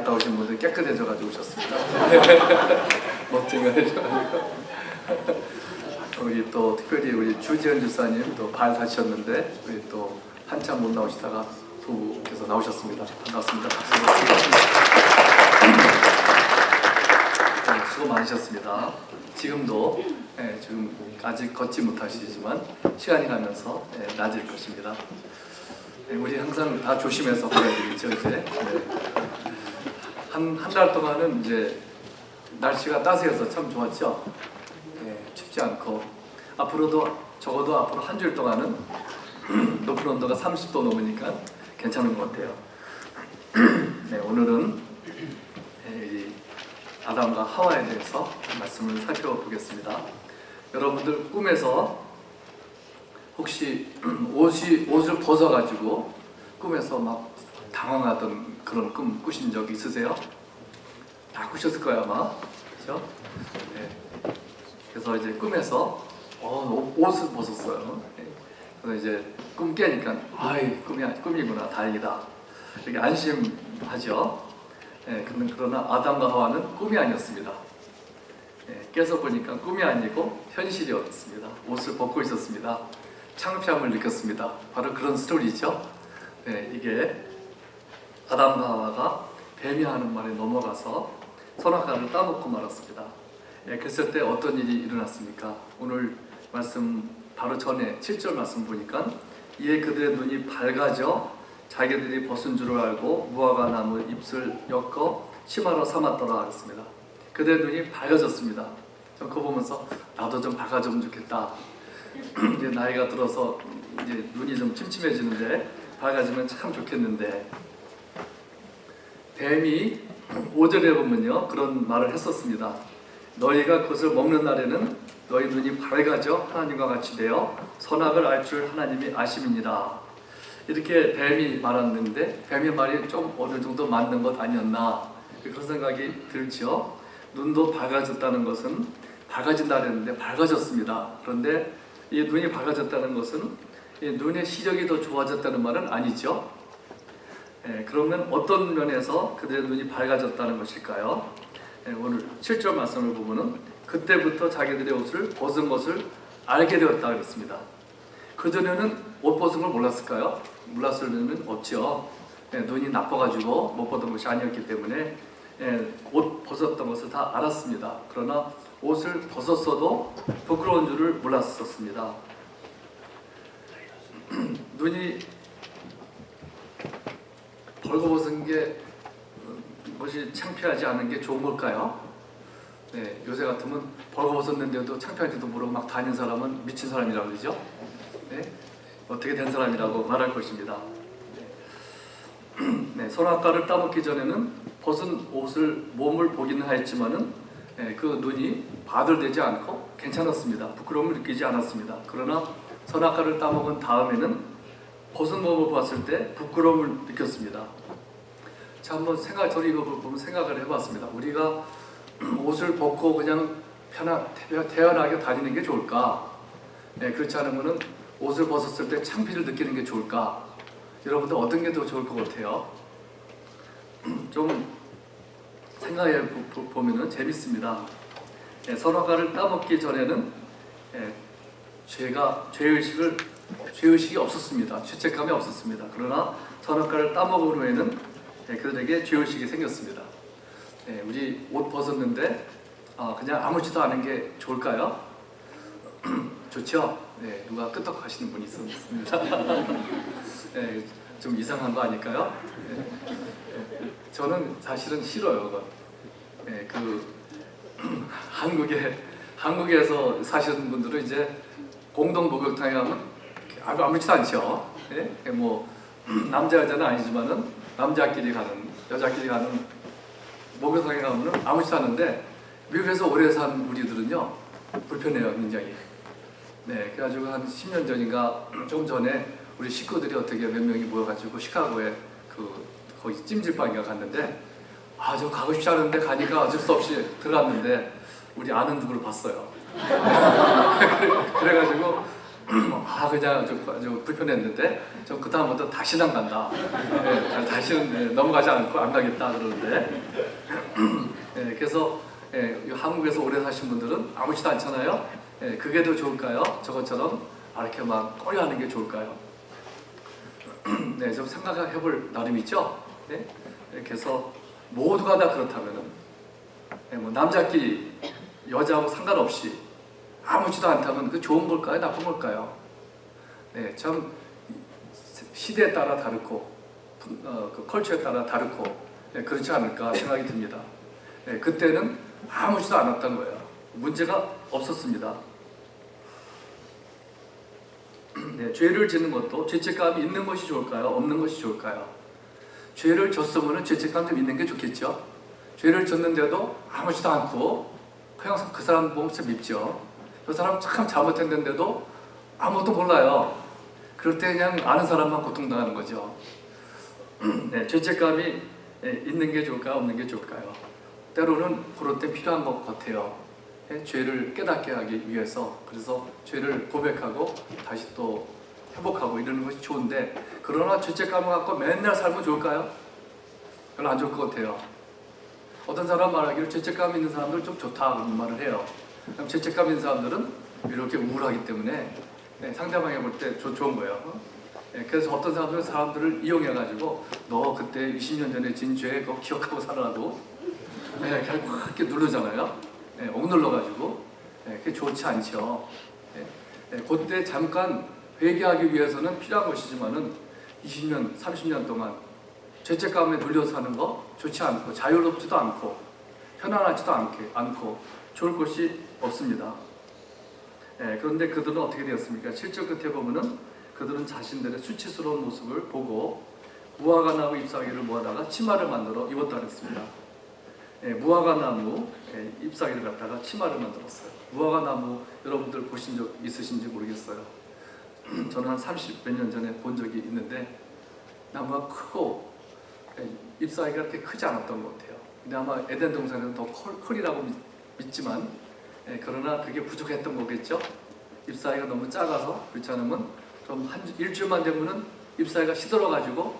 갔다 오신 분들 깨끗해져가지고 오셨습니다. 멋쟁이해져가지고 우리 또 특별히 우리 주지현 집사님 또 발 다치셨는데 우리 또 한참 못 나오시다가 부부께서 나오셨습니다. 반갑습니다. 네, 수고 많으셨습니다. 지금도 지금 아직 걷지 못하시지만 시간이 가면서 나아질 것입니다. 우리 항상 다 조심해서 걸어야 되겠죠, 이제. 한 달 동안은 이제 날씨가 따스해서 참 좋았죠. 춥지 않고 앞으로도 적어도 앞으로 한 주일 동안은 높은 온도가 30도 넘으니까 괜찮은 것 같아요. 네, 오늘은 이 아담과 하와에 대해서 말씀을 살펴보겠습니다. 여러분들 꿈에서 혹시 옷을 벗어가지고 꿈에서 막 당황하던 그런 꿈 꾸신 적 있으세요? 다 꾸셨을 거예요 아마. 그렇죠? 네. 그래서 이제 꿈에서 옷을 벗었어요. 네. 그래서 이제 꿈 깨니까 아이 꿈이구나 다행이다 이렇게 안심하죠. 네. 그러나 아담과 하와는 꿈이 아니었습니다. 네. 깨서 보니까 꿈이 아니고 현실이었습니다. 옷을 벗고 있었습니다. 창피함을 느꼈습니다. 바로 그런 스토리죠. 네, 이게 아담과 하와가 뱀이 하는 말에 넘어가서 선악과를 따먹고 말았습니다. 네, 그랬을 때 어떤 일이 일어났습니까? 오늘 말씀 바로 전에 7절 말씀 보니까 이에 그들의 눈이 밝아져 자기들이 벗은 줄을 알고 무화과 나무 잎을 엮어 치마로 삼았더라 하였습니다. 그들의 눈이 밝아졌습니다. 전 그거 보면서 나도 좀 밝아지면 좋겠다. 이제 나이가 들어서 이제 눈이 좀 침침해지는데 밝아지면 참 좋겠는데 뱀이 5절에 보면요 그런 말을 했었습니다. 너희가 그것을 먹는 날에는 너희 눈이 밝아져 하나님과 같이 되어 선악을 알 줄 하나님이 아심이니라. 이렇게 뱀이 말했는데 뱀의 말이 좀 어느 정도 맞는 것 아니었나 그런 생각이 들죠. 눈도 밝아졌다는 것은 밝아진다 그랬는데 밝아졌습니다. 그런데 이 눈이 밝아졌다는 것은 이 눈의 시력이 더 좋아졌다는 말은 아니죠. 그러면 어떤 면에서 그들의 눈이 밝아졌다는 것일까요? 오늘 7절 말씀을 보면은 그때부터 자기들의 옷을 벗은 것을 알게 되었다 그랬습니다. 그전에는 옷 벗은 걸 몰랐을까요? 몰랐을 리는 없죠. 눈이 나빠가지고 못 벗은 것이 아니었기 때문에 옷 벗었던 것을 다 알았습니다. 그러나 옷을 벗었어도 부끄러운 줄을 몰랐었습니다. 눈이 벌거벗은 게 것이 창피하지 않은 게 좋은 걸까요? 네, 요새 같으면 벌거벗었는데도 창피한지도 모르고 막 다니는 사람은 미친 사람이라고 그러죠. 네, 어떻게 된 사람이라고 말할 것입니다. 네, 선악과를 따먹기 전에는 벗은 옷을 몸을 보기는 하였지만은 그 눈이 바들되지 않고 괜찮았습니다. 부끄러움을 느끼지 않았습니다. 그러나 선악과를 따먹은 다음에는 벗은 몸을 봤을 때 부끄러움을 느꼈습니다. 자, 한번 저를 이거 보면 생각을 해봤습니다. 우리가 옷을 벗고 그냥 태연하게 다니는 게 좋을까? 그렇지 않으면은 옷을 벗었을 때 창피를 느끼는 게 좋을까? 여러분들 어떤 게 더 좋을 것 같아요? 좀 생각해 보면은 재밌습니다. 선악과를 따먹기 전에는 죄의식이 없었습니다. 죄책감이 없었습니다. 그러나 선악과를 따먹은 후에는 그들에게 죄의식이 생겼습니다. 우리 옷 벗었는데 그냥 아무렇지도 않은 게 좋을까요? 좋죠? 누가 끄떡하시는 분이 있었습니다. 좀 이상한 거 아닐까요? 저는 사실은 싫어요. 한국에서 사시는 분들은 이제 공동 목욕탕에 가면 아무렇지도 않죠. 뭐 남자 여자는 아니지만은 남자끼리 가는 여자끼리 가는 목욕탕에 가면은 아무렇지도 않은데 미국에서 오래 산 우리들은요 불편해요 굉장히. 그래가지고 한 10년 전인가 좀 전에 우리 식구들이 어떻게 몇 명이 모여가지고 시카고에 거기 찜질방에 갔는데 저 가고 싶지 않은데 가니까 어쩔 수 없이 들어갔는데 우리 아는 누구를 봤어요. 그래가지고 그냥 좀 불편했는데 저 그 다음부터 다시는 안 간다. 다시는 넘어가지 않고 안 가겠다 그러는데 그래서 한국에서 오래 사신 분들은 아무렇지도 않잖아요. 그게 더 좋을까요? 저것처럼 이렇게 막 꺼려하는 게 좋을까요? 좀 생각해볼 나름이죠. 그래서 모두가 다 그렇다면은 뭐 남자끼리 여자하고 상관없이 아무렇지도 않다면 그 좋은 걸까요? 나쁜 걸까요? 참 시대에 따라 다르고 그 컬처에 따라 다르고 그렇지 않을까 생각이 듭니다. 그때는 아무렇지도 않았던 거예요. 문제가 없었습니다. 죄를 짓는 것도 죄책감이 있는 것이 좋을까요? 없는 것이 좋을까요? 죄를 졌으면 죄책감 좀 있는 게 좋겠죠. 죄를 졌는데도 아무렇지도 않고 그냥 그 사람 보면 참 밉죠. 그 사람 참 잘못했는데도 아무것도 몰라요. 그럴 때 그냥 아는 사람만 고통당하는 거죠. 죄책감이 있는 게 좋을까요? 없는 게 좋을까요? 때로는 그럴 때 필요한 것 같아요. 죄를 깨닫게 하기 위해서. 그래서 죄를 고백하고 다시 또 회복하고 이러는 것이 좋은데, 그러나 죄책감을 갖고 맨날 살면 좋을까요? 별로 안 좋을 것 같아요. 어떤 사람 말하기를 죄책감 있는 사람들 좀 좋다 그런 말을 해요. 그럼 죄책감 있는 사람들은 이렇게 우울하기 때문에 상대방이 볼 때 좋은 거예요. 그래서 어떤 사람들은 사람들을 이용해가지고 너 그때 20년 전에 진 죄 그거 기억하고 살아라고 그냥 확 이렇게 누르잖아요. 억눌러가지고 그게 좋지 않죠. 그때 잠깐 회개하기 위해서는 필요한 것이지만은 20년, 30년 동안 죄책감에 눌려 사는 거 좋지 않고 자유롭지도 않고 편안하지도 않고 좋을 것이 없습니다. 그런데 그들은 어떻게 되었습니까? 7절 끝에 보면은 그들은 자신들의 수치스러운 모습을 보고 무화과 나무 잎사귀를 모아다가 치마를 만들어 입었다 그랬습니다. 무화과 나무 잎사귀를 갖다가 치마를 만들었어요. 무화과 나무 여러분들 보신 적 있으신지 모르겠어요. 저는 한 30몇 년 전에 본 적이 있는데 나무가 크고 잎사귀가 그렇게 크지 않았던 것 같아요. 근데 아마 에덴 동산에는 더 커리라고 믿지만 그러나 그게 부족했던 거겠죠. 잎사귀가 너무 작아서 그렇지 않으면 좀 일주일만 되면은 잎사귀가 시들어가지고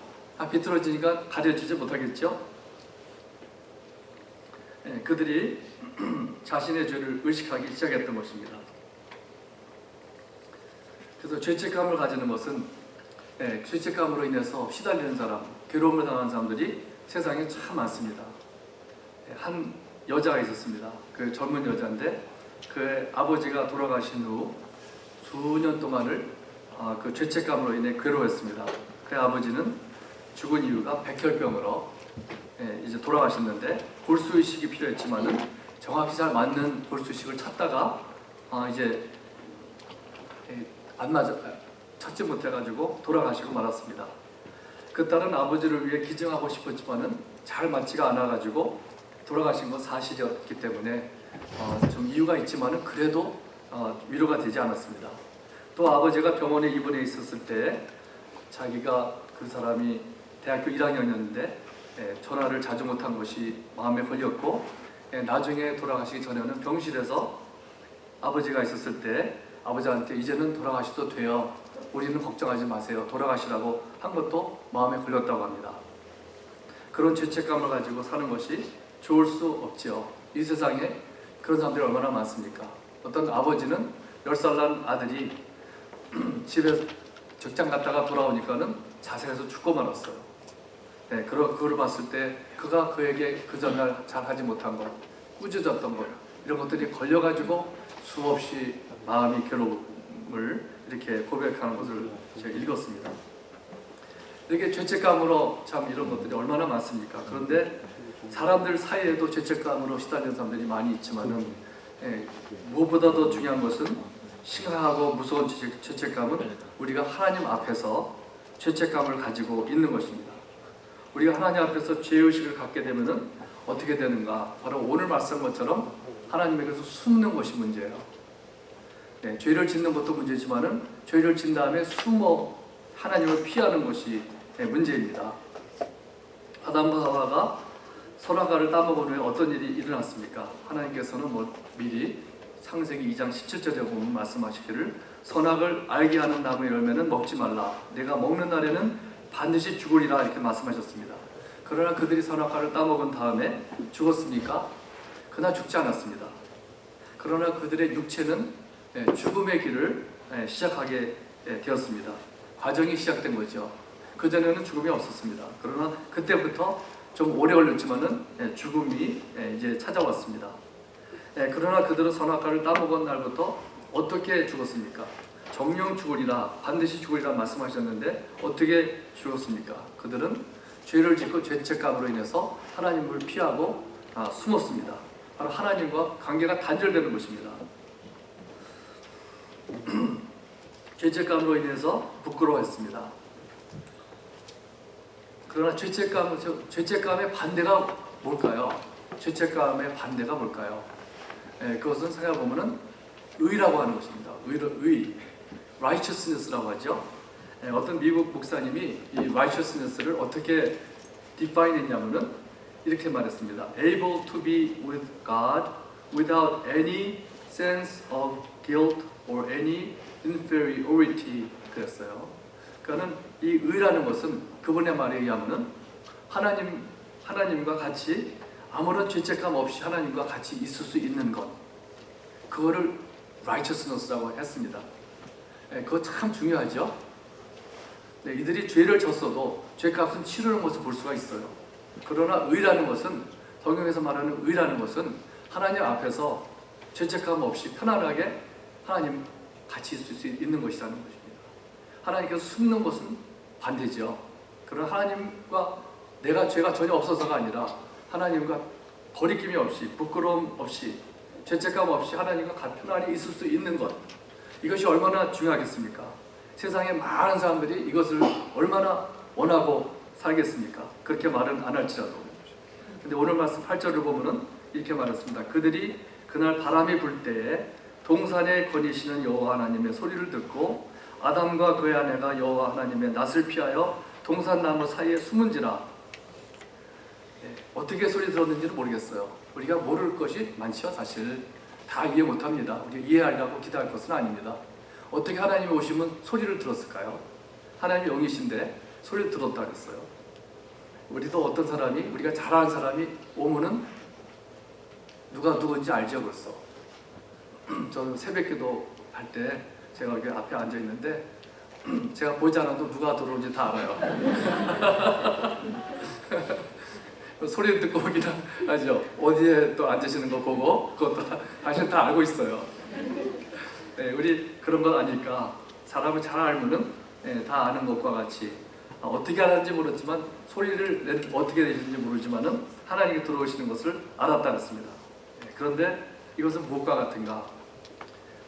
비틀어지니까 가려지지 못하겠죠. 그들이 자신의 죄를 의식하기 시작했던 것입니다. 그래서 죄책감을 가지는 것은 죄책감으로 인해서 시달리는 사람, 괴로움을 당하는 사람들이 세상에 참 많습니다. 한 여자가 있었습니다. 그 젊은 여자인데 그 아버지가 돌아가신 후 수년 동안을 그 죄책감으로 인해 괴로워했습니다. 그 아버지는 죽은 이유가 백혈병으로 이제 돌아가셨는데 골수이식이 필요했지만은 정확히 잘 맞는 골수이식을 찾다가 이제 안 맞아 찾지 못해가지고 돌아가시고 말았습니다. 그 딸은 아버지를 위해 기증하고 싶었지만은 잘 맞지가 않아가지고 돌아가신 건 사실이었기 때문에 좀 이유가 있지만은 그래도 위로가 되지 않았습니다. 또 아버지가 병원에 입원해 있었을 때 자기가 그 사람이 대학교 1학년이었는데 전화를 자주 못한 것이 마음에 걸렸고 나중에 돌아가시기 전에는 병실에서 아버지가 있었을 때 아버지한테 이제는 돌아가셔도 돼요. 우리는 걱정하지 마세요. 돌아가시라고 한 것도 마음에 걸렸다고 합니다. 그런 죄책감을 가지고 사는 것이 좋을 수 없지요. 이 세상에 그런 사람들이 얼마나 많습니까? 어떤 아버지는 10살 난 아들이 집에 직장 갔다가 돌아오니까는 자살해서 죽고 말았어요. 그걸 봤을 때 그가 그에게 그 전날 잘 하지 못한 것, 꾸짖었던 것 이런 것들이 걸려가지고 수없이 마음이 괴로움을 이렇게 고백하는 것을 제가 읽었습니다. 이렇게 죄책감으로 참 이런 것들이 얼마나 많습니까? 그런데 사람들 사이에도 죄책감으로 시달리는 사람들이 많이 있지만은 무엇보다 더 중요한 것은 심각하고 무서운 죄책감은 우리가 하나님 앞에서 죄책감을 가지고 있는 것입니다. 우리가 하나님 앞에서 죄의식을 갖게 되면은 어떻게 되는가? 바로 오늘 말씀 것처럼 하나님에게서 숨는 것이 문제예요. 죄를 짓는 것도 문제지만은 죄를 진 다음에 숨어 하나님을 피하는 것이 문제입니다. 아담과 하와가 선악과를 따먹은 후에 어떤 일이 일어났습니까? 하나님께서는 미리 창세기 2장 17절에 보면 말씀하시기를 선악을 알게 하는 나무 열매는 먹지 말라. 내가 먹는 날에는 반드시 죽으리라 이렇게 말씀하셨습니다. 그러나 그들이 선악과를 따먹은 다음에 죽었습니까? 그러나 죽지 않았습니다. 그러나 그들의 육체는 죽음의 길을 시작하게 되었습니다. 과정이 시작된 거죠. 그전에는 죽음이 없었습니다. 그러나 그때부터 좀 오래 걸렸지만은 죽음이 이제 찾아왔습니다. 그러나 그들은 선악과를 따먹은 날부터 어떻게 죽었습니까? 정령 죽으리라, 반드시 죽으리라 말씀하셨는데 어떻게 죽었습니까? 그들은 죄를 짓고 죄책감으로 인해서 하나님을 피하고 숨었습니다. 바로 하나님과 관계가 단절되는 것입니다. 죄책감으로 인해서 부끄러워했습니다. 그러나 죄책감의 반대가 뭘까요? 죄책감의 반대가 뭘까요? 그것은 생각해보면 의라고 하는 것입니다. 의, righteousness라고 하죠. 어떤 미국 목사님이 이 righteousness를 어떻게 define 했냐면은 이렇게 말했습니다. Able to be with God without any sense of guilt or any inferiority 그랬어요. 그러니까는 이 의라는 것은 그분의 말에 의하면은 하나님과 같이 아무런 죄책감 없이 하나님과 같이 있을 수 있는 것, 그거를 righteousness라고 했습니다. 그거 참 중요하죠. 이들이 죄를 졌어도 죄값은 치르는 것을 볼 수가 있어요. 그러나 의라는 것은, 성경에서 말하는 의라는 것은 하나님 앞에서 죄책감 없이 편안하게 하나님 같이 있을 수 있는 것이라는 것입니다. 하나님께서 숨는 것은 반대죠. 그러나 하나님과 제가 전혀 없어서가 아니라 하나님과 거리낌이 없이, 부끄러움 없이, 죄책감 없이 하나님과 편안히 있을 수 있는 것, 이것이 얼마나 중요하겠습니까? 세상에 많은 사람들이 이것을 얼마나 원하고 살겠습니까? 그렇게 말은 안 할지라도. 근데 오늘 말씀 8절을 보면은 이렇게 말했습니다. 그들이 그날 바람이 불 때에 동산에 거니시는 여호와 하나님의 소리를 듣고 아담과 그의 아내가 여호와 하나님의 낯을 피하여 동산나무 사이에 숨은지라. 어떻게 소리 들었는지는 모르겠어요. 우리가 모를 것이 많죠. 사실 다 이해 못합니다. 우리가 이해하려고 기도할 것은 아닙니다. 어떻게 하나님이 오시면 소리를 들었을까요? 하나님이 영이신데 소리를 들었다 그랬어요. 우리도 어떤 사람이, 우리가 잘 아는 사람이 오면은 누가 누군지 알죠 벌써. 저는 새벽기도 할 때 제가 여기 앞에 앉아 있는데 제가 보지 않아도 누가 들어오는지 다 알아요. 소리를 듣고 오긴 하죠. 어디에 또 앉으시는 거 보고 그것도 사실 다 알고 있어요. 우리 그런 건 아닐까. 사람을 잘 알면은 다 아는 것과 같이 어떻게 알았는지 모르지만 소리를 어떻게 내시는지 모르지만은 하나님이 들어오시는 것을 알았다 했습니다. 그런데 이것은 무엇과 같은가?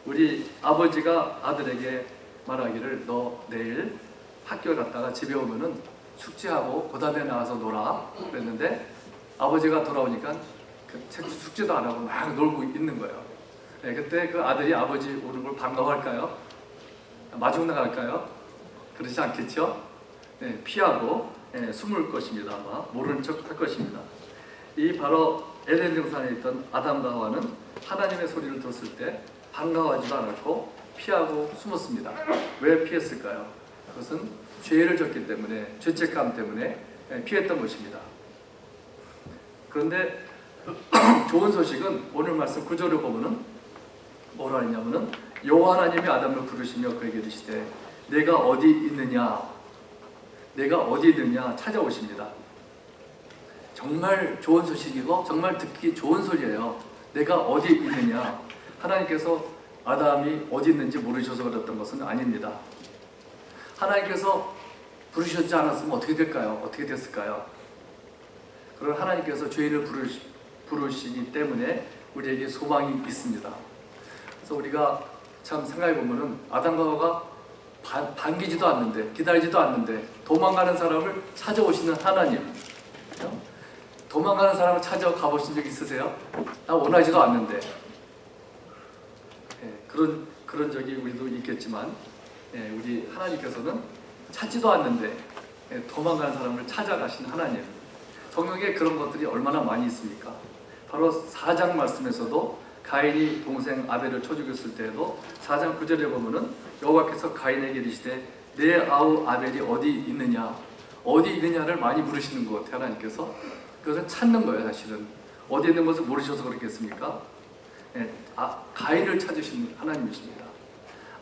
우리 아버지가 아들에게 말하기를 너 내일 학교 갔다가 집에 오면은 숙제하고 그 다음에 나와서 놀아 그랬는데 아버지가 돌아오니까 숙제도 안 하고 막 놀고 있는 거예요. 그때 그 아들이 아버지 오는 걸 반가워할까요? 마중 나갈까요? 그렇지 않겠죠? 피하고 숨을 것입니다. 아마 모르는 척 할 것입니다. 이 바로 에덴 동산에 있던 아담과 하와는 하나님의 소리를 들었을 때 반가워하지도 않았고 피하고 숨었습니다. 왜 피했을까요? 그것은 죄를 졌기 때문에, 죄책감 때문에 피했던 것입니다. 그런데 좋은 소식은 오늘 말씀 9절을 보면은 뭐라 했냐면은 여호와 하나님이 아담을 부르시며 그에게 이르시되 내가 어디 있느냐 찾아오십니다. 정말 좋은 소식이고 정말 듣기 좋은 소리예요. 내가 어디 있느냐. 하나님께서 아담이 어디 있는지 모르셔서 그랬던 것은 아닙니다. 하나님께서 부르셨지 않았으면 어떻게 될까요? 어떻게 됐을까요? 그럼 하나님께서 죄인을 부르시기 때문에 우리에게 소망이 있습니다. 그래서 우리가 참 생각해 보면은 아담과 하와가 반기지도 않는데, 기다리지도 않는데 도망가는 사람을 찾아오시는 하나님. 도망가는 사람을 찾아가 보신 적 있으세요? 나 원하지도 않는데. 그런 적이 우리도 있겠지만, 우리 하나님께서는 찾지도 않는데 도망가는 사람을 찾아가시는 하나님. 성경에 그런 것들이 얼마나 많이 있습니까? 바로 4장 말씀에서도 가인이 동생 아벨을 쳐 죽였을 때에도 4장 9절에 보면은 여호와께서 가인에게 이르시되 내 아우 아벨이 어디 있느냐, 어디 있느냐를 많이 물으시는 것 같아요. 하나님께서 그것을 찾는 거예요. 사실은 어디 있는 것을 모르셔서 그렇겠습니까? 가인을 찾으신 하나님이십니다.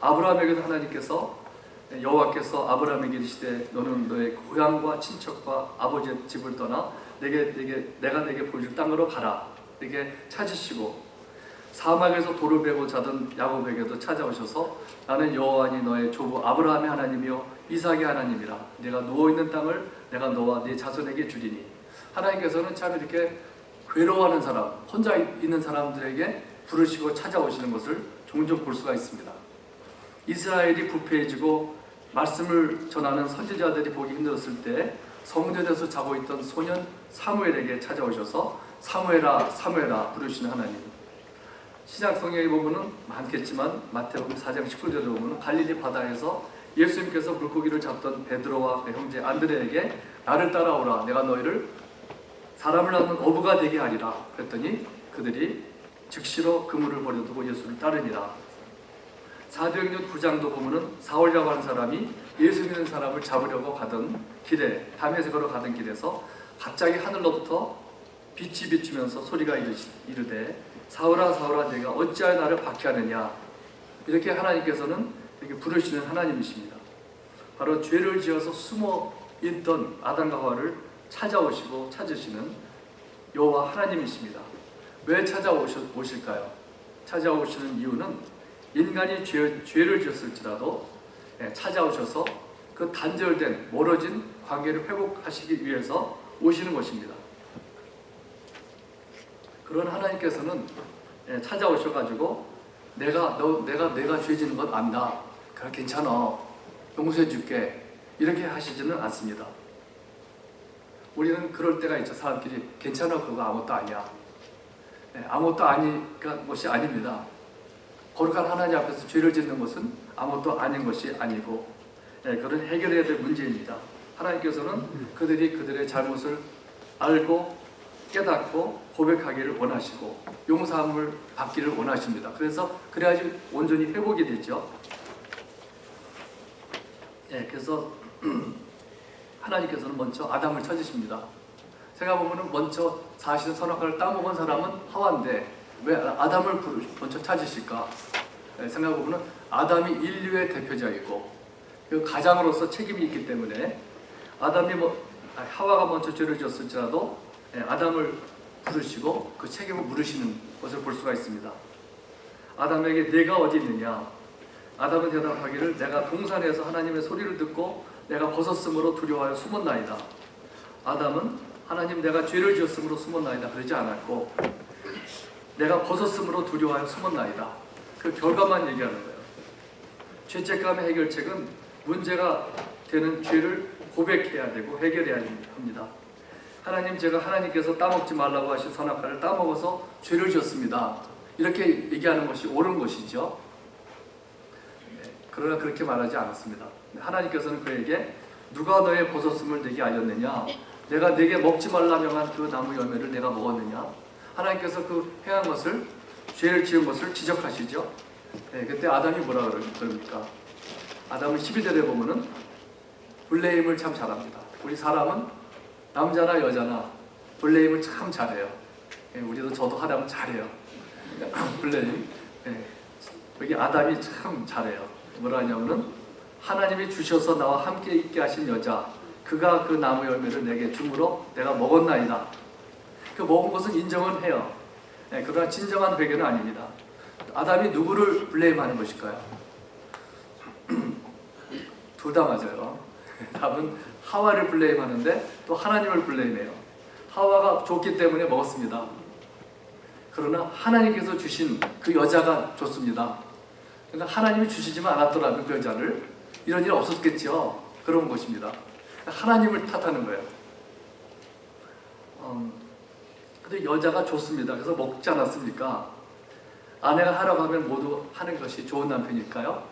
아브라함에게도 하나님께서 여호와께서 아브라함에게 이르시되 너는 너의 고향과 친척과 아버지의 집을 떠나 내가 내게 보여줄 땅으로 가라. 이렇게 찾으시고 사막에서 돌을 베고 자던 야곱에게도 찾아오셔서 나는 여호와니 너의 조부 아브라함의 하나님이요 이삭의 하나님이라. 내가 누워있는 땅을 내가 너와 네 자손에게 주리니. 하나님께서는 참 이렇게 괴로워하는 사람, 혼자 있는 사람들에게 부르시고 찾아오시는 것을 종종 볼 수가 있습니다. 이스라엘이 부패해지고 말씀을 전하는 선지자들이 보기 힘들었을 때 성전에서 자고 있던 소년 사무엘에게 찾아오셔서 사무엘아 사무엘아 부르시는 하나님. 신약 성경에 보면은 많겠지만 마태복음 4장 19절에 보면은 갈릴리 바다에서 예수님께서 물고기를 잡던 베드로와 그 형제 안드레에게 나를 따라오라 내가 너희를 사람을 낳는 어부가 되게 하리라 그랬더니 그들이 즉시로 그물을 버려두고 예수를 따르니라. 사도행전 9장도 보면은 사울이라고 하는 사람이 예수 믿는 사람을 잡으려고 가던 길에 담에색으로 가던 길에서 갑자기 하늘로부터 빛이 비추면서 소리가 이르되 사울아 사울아 내가 어찌하여 나를 박해하느냐. 이렇게 하나님께서는 이렇게 부르시는 하나님이십니다. 바로 죄를 지어서 숨어 있던 아담과 하와를 찾아오시고 찾으시는 여호와 하나님이십니다. 왜 찾아오실까요? 찾아오시는 이유는 인간이 죄를 지었을지라도 찾아오셔서 그 단절된 멀어진 관계를 회복하시기 위해서 오시는 것입니다. 그런 하나님께서는 찾아오셔가지고 내가 죄 짓는 건 안다. 그래 괜찮아. 용서해 줄게. 이렇게 하시지는 않습니다. 우리는 그럴 때가 있죠. 사람끼리 괜찮아 그거 아무것도 아니야. 아무것도 아니까 것이 아닙니다. 거룩한 하나님 앞에서 죄를 짓는 것은 아무것도 아닌 것이 아니고 그런 해결해야 될 문제입니다. 하나님께서는 그들의 잘못을 알고 깨닫고 고백하기를 원하시고 용서함을 받기를 원하십니다. 그래야지 온전히 회복이 되죠. 그래서 하나님께서는 먼저 아담을 찾으십니다. 생각해보면 먼저 사실은 선악과를 따먹은 사람은 하와인데 왜 아담을 먼저 찾으실까? 생각해보면 아담이 인류의 대표자이고 그 가장으로서 책임이 있기 때문에 하와가 먼저 죄를 지었을지라도 아담을 부르시고 그 책임을 물으시는 것을 볼 수가 있습니다. 아담에게 내가 어디 있느냐? 아담은 대답하기를 내가 동산에서 하나님의 소리를 듣고 내가 벗었으므로 두려워하여 숨었나이다. 아담은 하나님 내가 죄를 지었으므로 숨었나이다 그러지 않았고 내가 벗었으므로 두려워하여 숨었나이다. 그 결과만 얘기하는 거예요. 죄책감의 해결책은 문제가 되는 죄를 고백해야 되고 해결해야 합니다. 하나님 제가 하나님께서 따먹지 말라고 하신 선악과를 따먹어서 죄를 지었습니다. 이렇게 얘기하는 것이 옳은 것이죠. 그러나 그렇게 말하지 않았습니다. 하나님께서는 그에게 누가 너의 벗었음을 내게 알렸느냐? 내가 내게 먹지 말라 명한 그 나무 열매를 내가 먹었느냐? 하나님께서 그 행한 것을 죄를 지은 것을 지적하시죠. 그때 아담이 뭐라 그럽니까? 아담은 11절에 보면은 블레임을 참 잘합니다. 우리 사람은 남자나 여자나 블레임을 참 잘해요. 우리도 저도 하다면 잘해요. 블레임. 여기 아담이 참 잘해요. 뭐라 하냐면은 하나님이 주셔서 나와 함께 있게 하신 여자 그가 그 나무 열매를 내게 주므로 내가 먹었나이다. 그 먹은 것은 인정은 해요. 그러나 진정한 회개는 아닙니다. 아담이 누구를 블레임하는 것일까요? 둘 다 맞아요. 답은 하와를 블레임하는데 또 하나님을 블레임해요. 하와가 줬기 때문에 먹었습니다. 그러나 하나님께서 주신 그 여자가 줬습니다. 그러니까 하나님이 주시지만 않았더라면 그 여자를 이런 일 없었겠죠. 그런 것입니다. 하나님을 탓하는 거예요. 근데 여자가 좋습니다. 그래서 먹지 않았습니까? 아내가 하라고 하면 모두 하는 것이 좋은 남편일까요?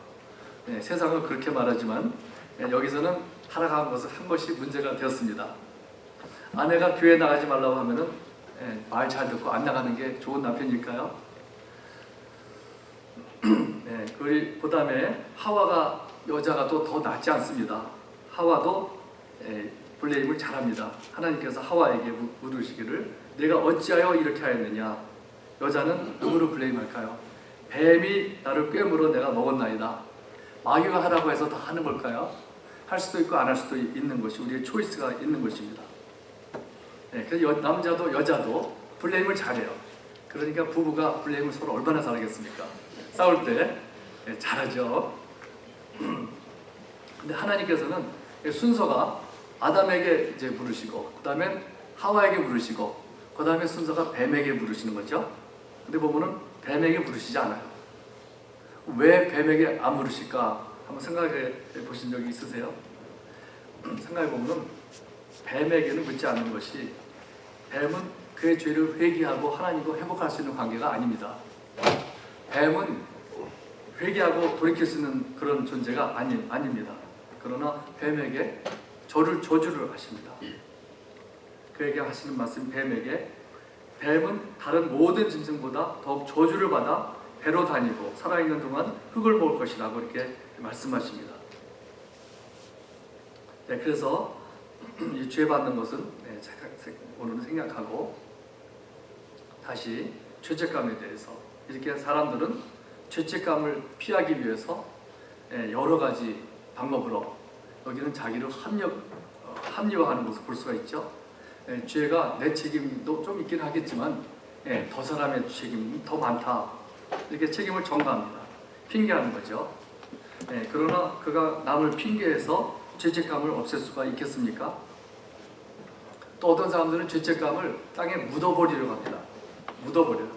세상은 그렇게 말하지만 여기서는 하라고 한 것을 한 것이 문제가 되었습니다. 아내가 교회 나가지 말라고 하면은 말 잘 듣고 안 나가는 게 좋은 남편일까요? 네, 그 다음에 하와가 여자가 또 더 낫지 않습니다. 하와도 블레임을 잘합니다. 하나님께서 하와에게 물으시기를 내가 어찌하여 이렇게 하였느냐. 여자는 누구를 블레임할까요? 뱀이 나를 꿰물어 내가 먹었나이다. 마귀가 하라고 해서 다 하는 걸까요? 할 수도 있고 안 할 수도 있는 것이 우리의 초이스가 있는 것입니다. 네, 그래서 남자도 여자도 블레임을 잘해요. 그러니까 부부가 블레임을 서로 얼마나 잘하겠습니까? 싸울 때 잘하죠. 근데 하나님께서는 순서가 아담에게 이제 부르시고, 그 다음에 하와에게 부르시고, 그 다음에 순서가 뱀에게 부르시는 거죠. 근데 보면은 뱀에게 부르시지 않아요. 왜 뱀에게 안 부르실까? 한번 생각해 보신 적이 있으세요? 생각해 보면은 뱀에게는 묻지 않는 것이, 뱀은 그의 죄를 회개하고 하나님과 회복할 수 있는 관계가 아닙니다. 뱀은 회개하고 돌이킬 수 있는 그런 존재가 아닙니다. 그러나 뱀에게 저주를 하십니다. 그에게 하시는 말씀, 뱀에게 뱀은 다른 모든 짐승보다 더욱 저주를 받아 배로 다니고 살아있는 동안 흙을 먹을 것이라고 이렇게 말씀하십니다. 네, 그래서 이 죄 받는 것은 오늘은 생각하고 다시 죄책감에 대해서, 이렇게 사람들은 죄책감을 피하기 위해서 여러 가지 방법으로 여기는 자기를 합리화하는 것을 볼 수가 있죠. 죄가 내 책임도 좀 있긴 하겠지만 더 사람의 책임이 더 많다, 이렇게 책임을 전가합니다. 핑계하는 거죠. 그러나 그가 남을 핑계해서 죄책감을 없앨 수가 있겠습니까? 또 어떤 사람들은 죄책감을 땅에 묻어버리려고 합니다. 묻어버려요.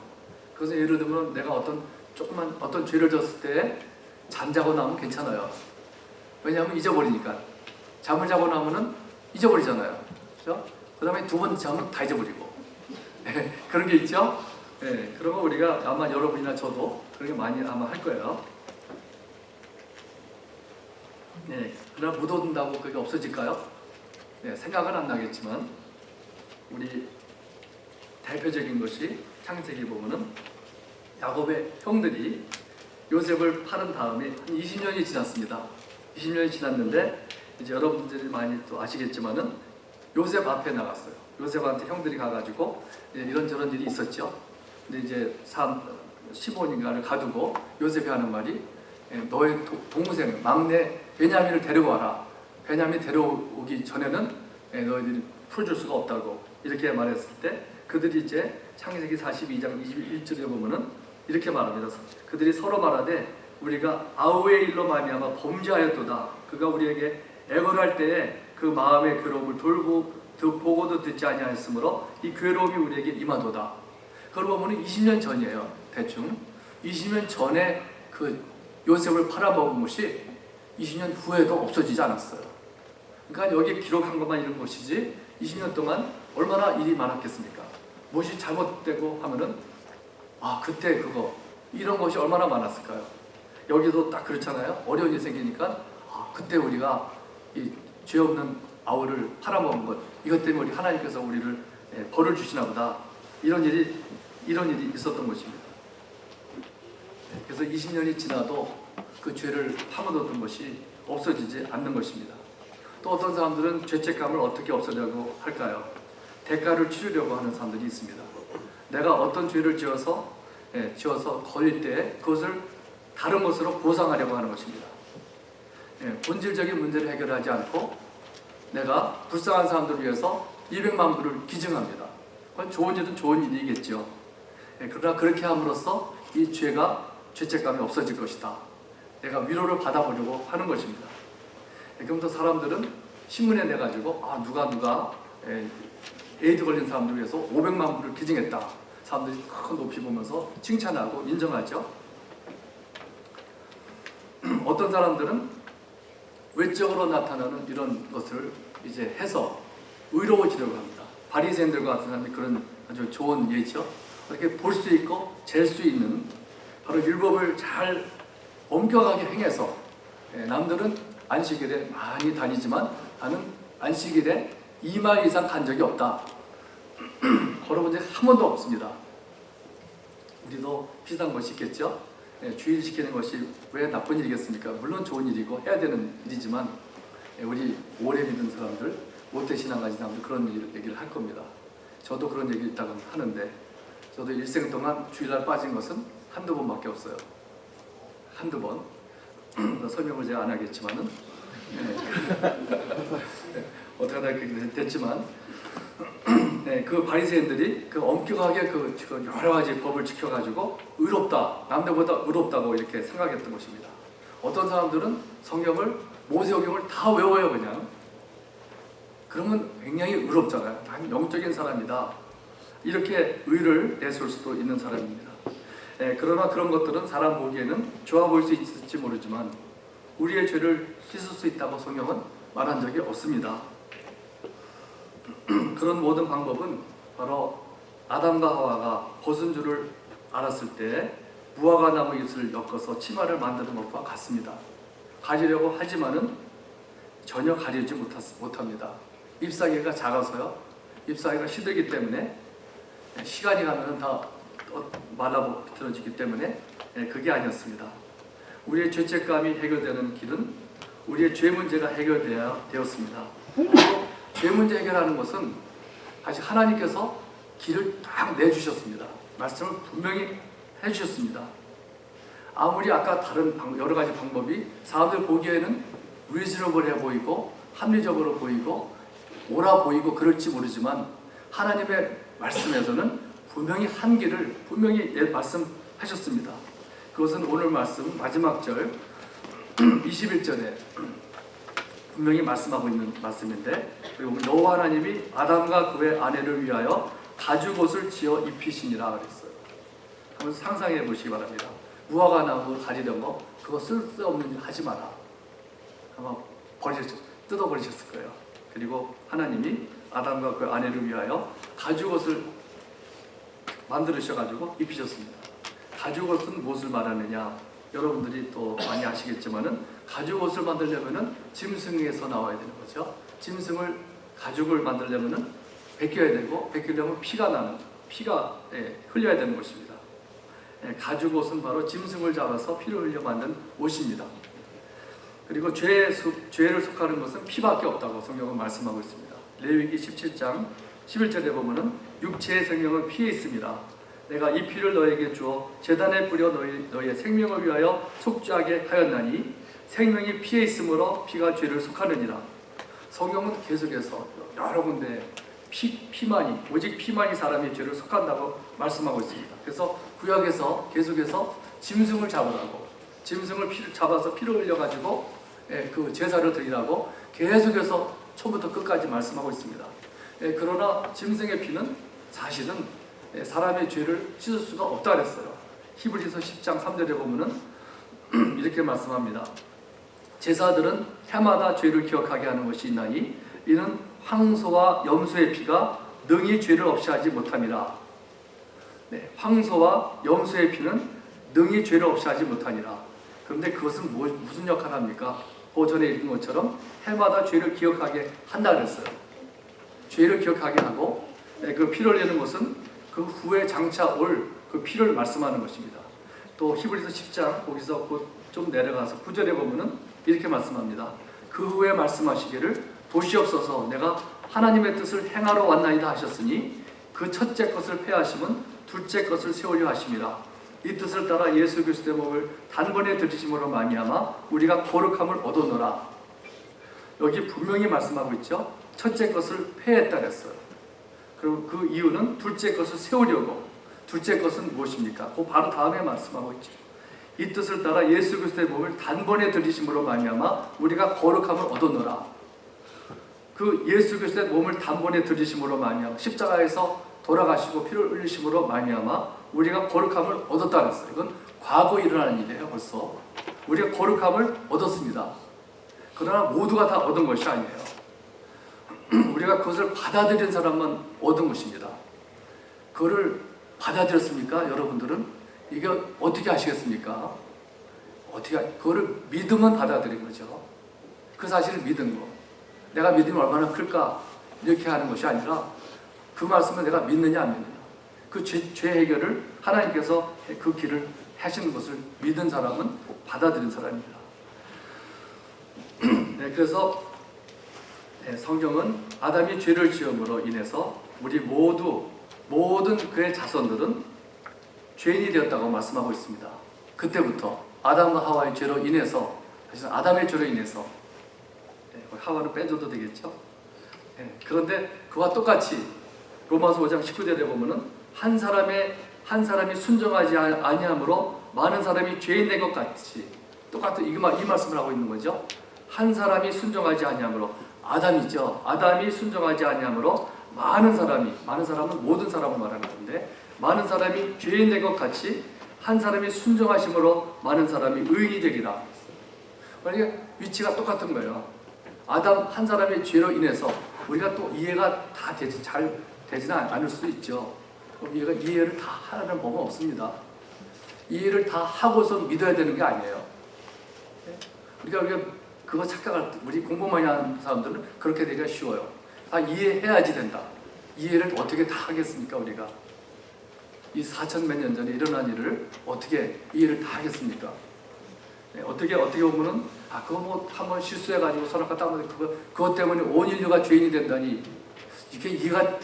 그래서 예를 들면 내가 어떤 죄를 졌을 때 잠자고 나면 괜찮아요. 왜냐하면 잊어버리니까. 잠을 자고 나면은 잊어버리잖아요. 그렇죠? 그 다음에 두 번 자면 다 잊어버리고. 그런 게 있죠? 그러면 우리가 아마 여러분이나 저도 그렇게 많이 아마 할 거예요. 그러나 묻어둔다고 그게 없어질까요? 생각은 안 나겠지만, 우리 대표적인 것이 창세기 보면은 야곱의 형들이 요셉을 팔은 다음에 한 20년이 지났습니다. 20년이 지났는데 이제 여러분들이 많이 또 아시겠지만은 요셉 앞에 나갔어요. 요셉한테 형들이 가가지고 이런저런 일이 있었죠. 근데 이제 15년간을 가두고 요셉이 하는 말이 너의 동생 막내 베냐민을 데려와라. 베냐민 데려오기 전에는 너희들이 풀어줄 수가 없다고 이렇게 말했을 때, 그들이 이제 창세기 42장 21절에 보면은 이렇게 말합니다. 그들이 서로 말하되 우리가 아우의 일로 말미암아 범죄하였도다. 그가 우리에게 애걸할 때에 그 마음의 괴로움을 보고도 듣지 아니하였으므로 이 괴로움이 우리에게 임하도다. 그걸 보면은 20년 전이에요. 대충 20년 전에 그 요셉을 팔아먹은 것이 20년 후에도 없어지지 않았어요. 그러니까 여기 기록한 것만 이런 것이지 20년 동안 얼마나 일이 많았겠습니까? 무엇이 잘못되고 하면은 그때 그거 이런 것이 얼마나 많았을까요? 여기도 딱 그렇잖아요. 어려운 일이 생기니까 그때 우리가 이 죄 없는 아우를 팔아먹은 것, 이것 때문에 우리 하나님께서 우리를 벌을 주시나 보다, 이런 일이 있었던 것입니다. 그래서 20년이 지나도 그 죄를 파묻었던 것이 없어지지 않는 것입니다. 또 어떤 사람들은 죄책감을 어떻게 없애려고 할까요? 대가를 치르려고 하는 사람들이 있습니다. 내가 어떤 죄를 지어서 걸릴 때 그것을 다른 것으로 보상하려고 하는 것입니다. 본질적인 문제를 해결하지 않고 내가 불쌍한 사람들을 위해서 200만 불을 기증합니다. 그건 좋은 일은 좋은 일이겠죠. 그러나 그렇게 함으로써 이 죄책감이 없어질 것이다. 내가 위로를 받아보려고 하는 것입니다. 그럼 또 사람들은 신문에 내가지고 누가 에이드 걸린 사람들 위해서 500만 불을 기증했다. 사람들이 큰 높이 보면서 칭찬하고 인정하죠. 어떤 사람들은 외적으로 나타나는 이런 것을 이제 해서 의로워지려고 합니다. 바리새인들과 같은 사람이 그런 아주 좋은 예죠. 이렇게 볼 수 있고 잴 수 있는 바로 율법을 잘 엄격하게 행해서 남들은 안식일에 많이 다니지만 나는 안식일에 2마일 이상 간 적이 없다. 걸어본 적이 한 번도 없습니다. 우리도 비슷한 것이 있겠죠. 주일 지키는 것이 왜 나쁜 일이겠습니까? 물론 좋은 일이고 해야 되는 일이지만 우리 오래 믿은 사람들, 모태 신앙 가진 사람들 그런 얘기를 할 겁니다. 저도 그런 얘기 있다고 하는데 저도 일생 동안 주일날 빠진 것은 한두 번밖에 없어요. 한두 번. 설명을 제가 안 하겠지만은 어떻게 하다 그렇게 됐지만 그 바리새인들이 그 엄격하게 그 여러 가지 법을 지켜가지고 의롭다, 남들보다 의롭다고 이렇게 생각했던 것입니다. 어떤 사람들은 성경을 모세오경을 다 외워요 그냥. 그러면 굉장히 의롭잖아요. 난 영적인 사람이다. 이렇게 의를 내세울 수도 있는 사람입니다. 그러나 그런 것들은 사람 보기에는 좋아 보일 수 있을지 모르지만 우리의 죄를 씻을 수 있다고 성경은 말한 적이 없습니다. 그런 모든 방법은 바로 아담과 하와가 벗은 줄을 알았을 때 무화과 나무 잎을 엮어서 치마를 만드는 것과 같습니다. 가리려고 하지만은 전혀 가리지 못합니다. 잎사귀가 작아서요. 잎사귀가 시들기 때문에 시간이 가면은 다 말라 비틀어지기 때문에 그게 아니었습니다. 우리의 죄책감이 해결되는 길은 우리의 죄 문제가 해결되어야 되었습니다. 죄 문제 해결하는 것은 사실 하나님께서 길을 딱 내주셨습니다. 말씀을 분명히 해주셨습니다. 아무리 아까 다른 여러 가지 방법이 사람들 보기에는 리즈너블해 보이고 합리적으로 보이고 옳아 보이고 그럴지 모르지만 하나님의 말씀에서는 분명히 한 길을 분명히 말씀하셨습니다. 그것은 오늘 말씀 마지막 절 21절에 분명히 말씀하고 있는 말씀인데 여호와 하나님이 아담과 그의 아내를 위하여 가죽옷을 지어 입히시니라 그랬어요. 한번 상상해 보시기 바랍니다. 무화과 나무 가리던 거 그거 쓸데없는 일 하지 마라. 아마 뜯어버리셨을 거예요. 그리고 하나님이 아담과 그 아내를 위하여 가죽옷을 만들으셔가지고 입히셨습니다. 가죽옷은 무엇을 말하느냐? 여러분들이 또 많이 아시겠지만은 가죽옷을 만들려면은 짐승에서 나와야 되는 거죠. 짐승을 가죽을 만들려면은 벗겨야 되고 벗기려면 피가 흘려야 되는 것입니다. 가죽옷은 바로 짐승을 잡아서 피를 흘려 만든 옷입니다. 그리고 죄를 속하는 것은 피밖에 없다고 성경은 말씀하고 있습니다. 레위기 17장 11절에 보면은 육체의 생명은 피에 있습니다. 내가 이 피를 너에게 주어 제단에 뿌려 너의 생명을 위하여 속죄하게 하였나니 생명이 피에 있으므로 피가 죄를 속하느니라. 성경은 계속해서 여러 군데 피만이 오직 피만이 사람의 죄를 속한다고 말씀하고 있습니다. 그래서 구약에서 계속해서 짐승을 잡으라고 짐승을 잡아서 피를 흘려가지고 그 제사를 드리라고 계속해서 처음부터 끝까지 말씀하고 있습니다. 그러나 짐승의 피는 사실은 사람의 죄를 씻을 수가 없다 그랬어요. 히브리서 10장 3절에 보면은 이렇게 말씀합니다. 제사들은 해마다 죄를 기억하게 하는 것이 있나니 이는 황소와 염소의 피가 능히 죄를 없이 하지 못함이라. 황소와 염소의 피는 능히 죄를 없이 하지 못하니라. 그런데 그것은 무슨 역할을 합니까? 그 전에 읽은 것처럼 해마다 죄를 기억하게 한다 그랬어요. 죄를 기억하게 하고 그 피를 흘리는 것은 그 후에 장차 올 그 피를 말씀하는 것입니다. 또 히브리서 10장 거기서 좀 내려가서 9절에 보면은 이렇게 말씀합니다. 그 후에 말씀하시기를 보시옵소서 내가 하나님의 뜻을 행하러 왔나이다 하셨으니 그 첫째 것을 폐하심은 둘째 것을 세우려 하심이라. 이 뜻을 따라 예수 그리스도의 몸을 단번에 들이심으로 말미암아 우리가 거룩함을 얻어노라. 여기 분명히 말씀하고 있죠. 첫째 것을 폐했다 그랬어요. 그리고 그 이유는 둘째 것을 세우려고. 둘째 것은 무엇입니까? 그 바로 다음에 말씀하고 있죠. 이 뜻을 따라 예수 그리스도의 몸을 단번에 들이심으로 말미암아 우리가 거룩함을 얻어노라. 그 예수 그리스도의 몸을 단번에 들이심으로 말미암아 십자가에서 돌아가시고 피를 흘리심으로 말미암아 우리가 거룩함을 얻었다 그랬어요. 이건 과거 일어나는 일이에요. 벌써 우리가 거룩함을 얻었습니다. 그러나 모두가 다 얻은 것이 아니에요. 우리가 그것을 받아들인 사람만 얻은 것입니다. 그거를 받아들였습니까? 여러분들은 이게 어떻게 아시겠습니까? 그거를 믿으면 받아들인 거죠. 그 사실을 믿은 거. 내가 믿으면 얼마나 클까? 이렇게 하는 것이 아니라 그 말씀을 내가 믿느냐 안 믿느냐. 그 죄 해결을 하나님께서 그 길을 하시는 것을 믿은 사람은 받아들인 사람입니다. 네, 그래서 성경은 아담이 죄를 지음으로 인해서 우리 모든 그의 자손들은 죄인이 되었다고 말씀하고 있습니다. 그때부터 아담과 하와의 죄로 인해서, 사실 아담의 죄로 인해서, 하와는 빼줘도 되겠죠. 그런데 그와 똑같이 로마서 5장 19절에 보면은 한 사람이 순종하지 아니함으로 많은 사람이 죄인 된 것 같이, 똑같은 이 말씀을 하고 있는 거죠. 한 사람이 순종하지 아니함으로, 아담이죠. 아담이 순종하지 아니함으로 많은 사람은 모든 사람을 말하는 건데, 많은 사람이 죄인 된 것 같이 한 사람이 순종하심으로 많은 사람이 의인이 되리라. 그러니까 위치가 똑같은 거예요. 아담 한 사람의 죄로 인해서 우리가 또 이해가 다 잘 되지는 않을 수도 있죠. 이해를 다 하라는 법은 없습니다. 이해를 다 하고서 믿어야 되는 게 아니에요. 우리가 그거 착각할 때, 우리 공부 많이 하는 사람들은 그렇게 되기가 쉬워요. 다 이해해야지 된다. 이해를 어떻게 다 하겠습니까, 우리가? 이 4천 몇 년 전에 일어난 일을 어떻게 이해를 다 하겠습니까? 어떻게 보면은, 그거 뭐 한번 실수해가지고 서로 갖다 하면 그것 때문에 온 인류가 죄인이 된다니, 이게 이해가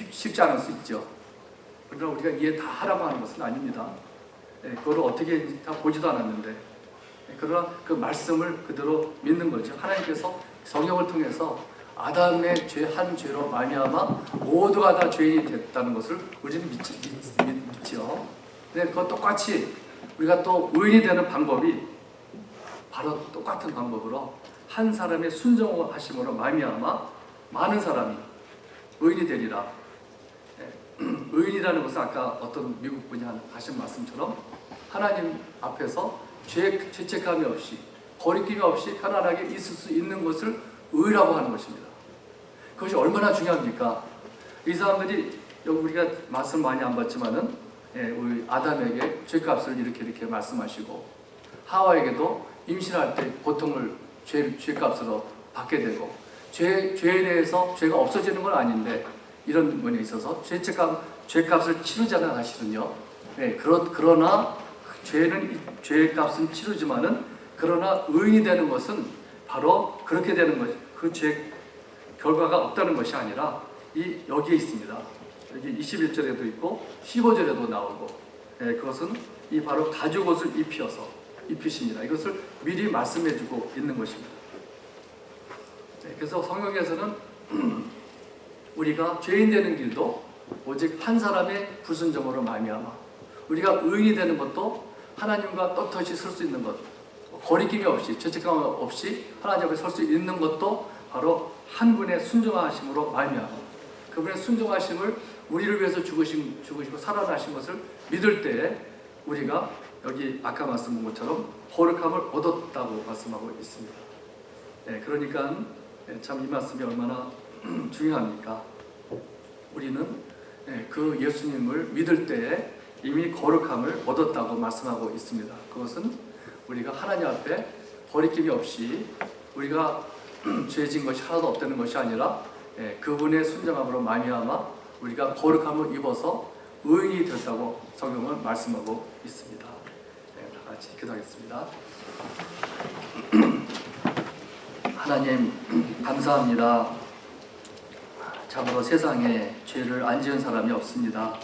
쉽지 않을 수 있죠. 그러나 우리가 이해 다 하라고 하는 것은 아닙니다. 그걸 어떻게 다 보지도 않았는데, 그러나 그 말씀을 그대로 믿는 거죠. 하나님께서 성경을 통해서 아담의 한 죄로 말미암아 모두가 다 죄인이 됐다는 것을 우리는 믿죠. 근데 그것 똑같이 우리가 또 의인이 되는 방법이 바로 똑같은 방법으로 한 사람의 순종하심으로 말미암아 많은 사람이 의인이 되리라. 의인이라는 것은 아까 어떤 미국 분이 하신 말씀처럼 하나님 앞에서 죄책감이 없이, 거리낌이 없이 편안하게 있을 수 있는 것을 의라고 하는 것입니다. 그것이 얼마나 중요합니까? 이 사람들이, 여기 우리가 말씀 많이 안 받지만은, 우리 아담에게 죄값을 이렇게 말씀하시고, 하와에게도 임신할 때 고통을 죄값으로 받게 되고, 죄에 대해서 죄가 없어지는 건 아닌데, 이런 면에 있어서 죄값을 치르잖아요, 사실은요. 그러나 죄값은 치르지만은, 그러나 의인이 되는 것은 바로 그렇게 되는 것, 그 죄 결과가 없다는 것이 아니라 여기에 있습니다. 여기 21절에도 있고 15절에도 나오고, 그것은 바로 가죽 옷을 입히십니다. 이것을 미리 말씀해주고 있는 것입니다. 그래서 성경에서는 우리가 죄인 되는 길도 오직 한 사람의 불순종으로 말미암아, 우리가 의인이 되는 것도 하나님과 떳떳이 설 수 있는 것, 거리낌이 없이, 죄책감 없이 하나님 앞에 설 수 있는 것도 바로 한 분의 순종하심으로 말미암아, 그분의 순종하심을 우리를 위해서 죽으시고 살아나신 것을 믿을 때에 우리가 여기 아까 말씀한 것처럼 거룩함을 얻었다고 말씀하고 있습니다. 그러니까 참 이 말씀이 얼마나 중요합니까? 우리는 그 예수님을 믿을 때에 이미 거룩함을 얻었다고 말씀하고 있습니다. 그것은 우리가 하나님 앞에 거리낌이 없이 우리가 죄진 것이 하나도 없다는 것이 아니라 그분의 순종함으로 말미암아 우리가 거룩함을 입어서 의인이 됐다고 성경은 말씀하고 있습니다. 다 같이 기도하겠습니다. 하나님 감사합니다. 참으로 세상에 죄를 안 지은 사람이 없습니다.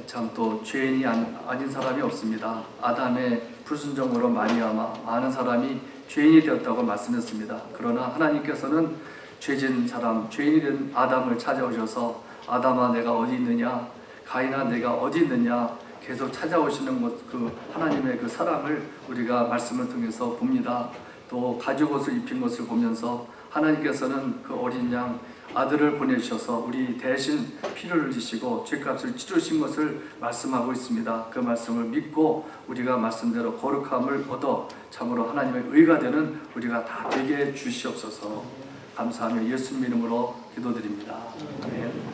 참 또 죄인이 아닌 사람이 없습니다. 아담의 불순종으로 말미암아 많은 사람이 죄인이 되었다고 말씀했습니다. 그러나 하나님께서는 죄진 사람, 죄인이 된 아담을 찾아오셔서 아담아 내가 어디 있느냐, 가인아 내가 어디 있느냐 계속 찾아오시는 것, 그 하나님의 그 사랑을 우리가 말씀을 통해서 봅니다. 또 가죽 옷을 입힌 것을 보면서 하나님께서는 그 어린 양 아들을 보내주셔서 우리 대신 피를 흘리시고 죄값을 치르신 것을 말씀하고 있습니다. 그 말씀을 믿고 우리가 말씀대로 거룩함을 얻어 참으로 하나님의 의가 되는 우리가 다 되게 해 주시옵소서. 감사하며 예수님 이름으로 기도드립니다. 아멘.